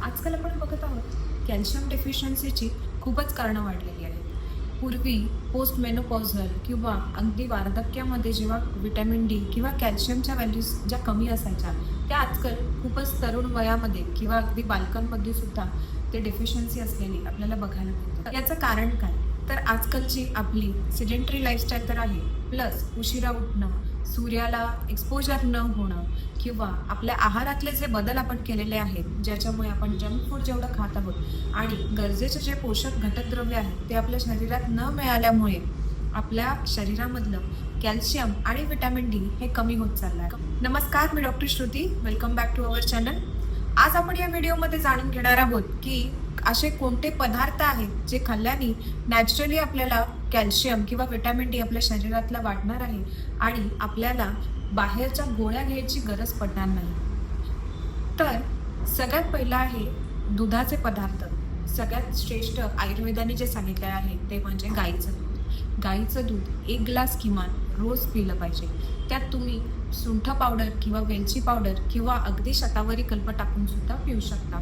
आजकाल आपण बघत आहोत कॅल्शियम डेफिशियन्सीची खूपच कारणं वाढलेली आहेत. पूर्वी पोस्ट मेनोपॉझल किंवा अगदी वार्धक्यामध्ये जेव्हा विटॅमिन डी किंवा कॅल्शियमच्या व्हॅल्यूज ज्या कमी असायच्या, त्या आजकाल खूपच तरुण वयामध्ये किंवा अगदी बालकांमध्ये सुद्धा ते डेफिशियन्सी असलेली आपल्याला बघायला मिळतं. याचं कारण काय? तर आजकालची आपली सिडेंटरी लाईफस्टाईल तर आहे, प्लस उशिरा उठणं, सूर्याला एक्सपोजर न होणं किंवा आपल्या आहारातले जे बदल आपण केलेले आहेत, ज्याच्यामुळे आपण जंक फूड जेवढं खात आहोत आणि गरजेचे जे पोषक घटकद्रव्य आहेत ते आपल्या शरीरात न मिळाल्यामुळे आपल्या शरीरामधलं कॅल्शियम आणि विटॅमिन डी हे कमी होत चाललं आहे. नमस्कार, मी doctor Shruti. Welcome back to our channel. आज आपण या व्हिडिओमध्ये जाणून घेणार आहोत की असे कोणते पदार्थ आहेत जे खाल्ल्याने नॅचरली आपल्याला कॅल्शियम किंवा विटॅमिन डी आपल्या शरीरातला वाढणार आहे आणि आपल्याला बाहेरच्या गोळ्या घ्यायची गरज पडणार नाही. तर सगळ्यात पहिलं आहे दुधाचे पदार्थ. सगळ्यात श्रेष्ठ आयुर्वेदाने जे सांगितले आहे ते म्हणजे गाईचं दूध. गाईचं दूध 1 ग्लास किमान रोज पिलं पाहिजे. त्यात तुम्ही सुंठ पावडर किंवा वेलची पावडर किंवा अगदी शतावरी कल्प टाकून सुद्धा पिऊ शकता.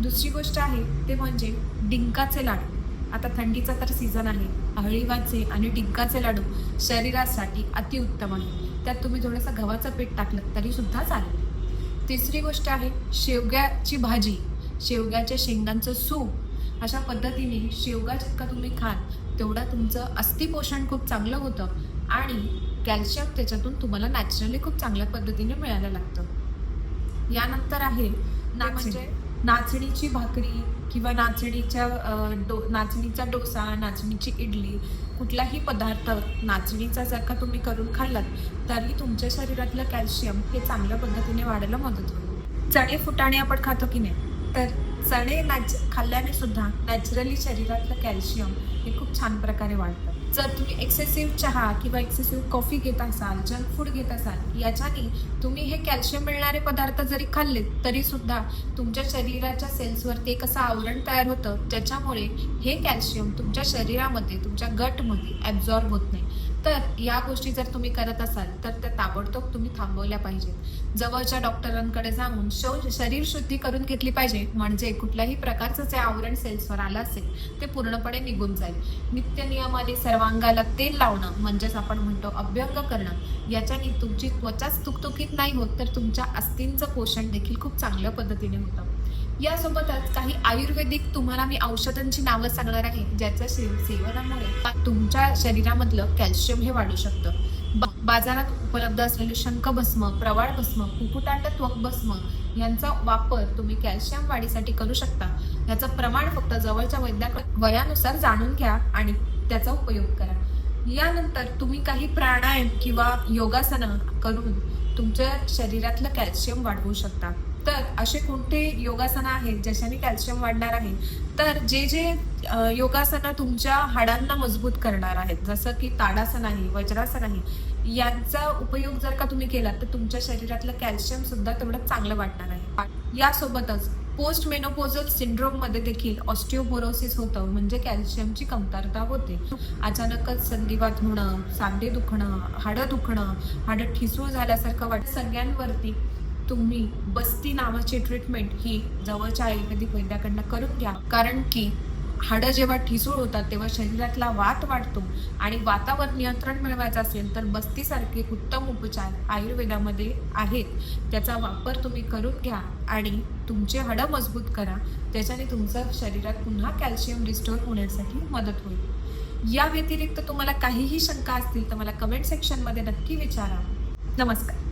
दुसरी गोष्ट आहे ते म्हणजे डिंकाचे लाडू. आता थंडीचा तर सीझन आहे. हळीवाचे आणि डिंकाचे लाडू शरीरासाठी अतिउत्तम आहे. त्यात तुम्ही थोडंसं गव्हाचं पीठ टाकलं तरी सुद्धा चालेल. तिसरी गोष्ट आहे शेवग्याची भाजी, शेवग्याच्या शेंगांचं सूप. अशा पद्धतीने शेवगा जितका तुम्ही खाल तेवढा तुमचं अस्थिपोषण खूप चांगलं होतं आणि कॅल्शियम त्याच्यातून तुम्हाला नॅचरली खूप चांगल्या पद्धतीने मिळायला लागतं. यानंतर आहे म्हणजे नाचणीची भाकरी किंवा नाचणीचा डोसा, नाचणीची इडली, कुठलाही पदार्थ नाचणीचा जर का तुम्ही करून खाल्लात तरी तुमच्या शरीरातलं कॅल्शियम हे चांगल्या पद्धतीने वाढायला मदत होईल. चणे फुटाणे आपण खातो की नाही, तर चणे खाल्ल्याने सुद्धा नॅचरली शरीरातलं कॅल्शियम हे खूप छान प्रकारे वाढतं. जर तुम्ही एक्सेसिव्ह चहा किंवा एक्सेसिव्ह कॉफी घेत असाल, जंक फूड घेत असाल, याच्याने तुम्ही हे कॅल्शियम मिळणारे पदार्थ जरी खाल्लेत तरी सुद्धा तुमच्या शरीराच्या सेल्सवरती एक असं आवरण तयार होतं ज्याच्यामुळे हे कॅल्शियम तुमच्या शरीरामध्ये, तुमच्या गटमध्ये ॲब्झॉर्ब होत नाही. तर या गोष्टी जर तुम्ही करत असाल तर त्या ताबडतोब तुम्ही थांबवल्या पाहिजेत. जवळच्या डॉक्टरांकडे जाऊन शरीर शुद्धी करून घेतली पाहिजे, म्हणजे कुठल्याही प्रकारचं जे आवरण सेल्सवर आलं असेल ते पूर्णपणे निघून जाईल. नित्य नियमाने सर्वांगाला तेल लावणं, म्हणजेच आपण म्हणतो अभ्यंग करणं, याच्याने तुमची त्वचाच तुकतुकीत नाही होत तर तुमच्या अस्थिंचं पोषण देखील खूप चांगल्या पद्धतीने होतं. यासोबतच काही आयुर्वेदिक तुम्हाला मी औषधांची नावं सांगणार आहे ज्याच्या सेवनामुळे तुमच्या शरीरामधलं कॅल्शियम हे वाढू शकतं. बाजारात उपलब्ध असलेले शंखभस्म, प्रवाळ भस्म, कुकुटांड त्वक भस्म यांचा वापर तुम्ही कॅल्शियम वाढीसाठी करू शकता. याचं प्रमाण फक्त जवळच्या वयानुसार जाणून घ्या आणि त्याचा उपयोग करा. यानंतर तुम्ही काही प्राणायाम किंवा योगासनं करून तुमच्या शरीरातलं कॅल्शियम वाढवू शकता. तर असे कोणते योगासनं आहेत ज्याच्याने कॅल्शियम वाढणार आहे? तर जे योगासनं तुमच्या हाडांना मजबूत करणार आहेत, जसं की ताडासन आहे, वज्रासन आहे, यांचा उपयोग जर का तुम्ही केला तर तुमच्या शरीरातलं कॅल्शियम सुद्धा तेवढं चांगलं वाढणार आहे. यासोबतच पोस्ट मेनोपॉझल सिंड्रोम मध्ये देखील ऑस्टिओपोरोसिस होतं, म्हणजे कॅल्शियमची कमतरता होते. अचानकच संधिवात होणं, सांधे दुखणं, हाडं दुखणं, हाडं ठिसूळ झाल्यासारखं वाटतं. सगळ्यांवरती तुम्ही बस्ती नावाची ट्रीटमेंट ही जवळच्या आयुर्वेदिक वैद्याकडनं करून घ्या, कारण की हाडं जेव्हा ठिसूळ होतात तेव्हा शरीरातला वात वाढतो आणि वातावर नियंत्रण मिळवायचं असेल तर बस्तीसारखे उत्तम उपचार आयुर्वेदामध्ये आहेत. त्याचा वापर तुम्ही करून घ्या आणि तुमचे हाडं मजबूत करा. त्याच्याने तुमच्या शरीरात पुन्हा कॅल्शियम रिस्टोर होण्यासाठी मदत होईल. या व्यतिरिक्त तुम्हाला काहीही शंका असतील तर मला कमेंट सेक्शनमध्ये नक्की विचारा. नमस्कार.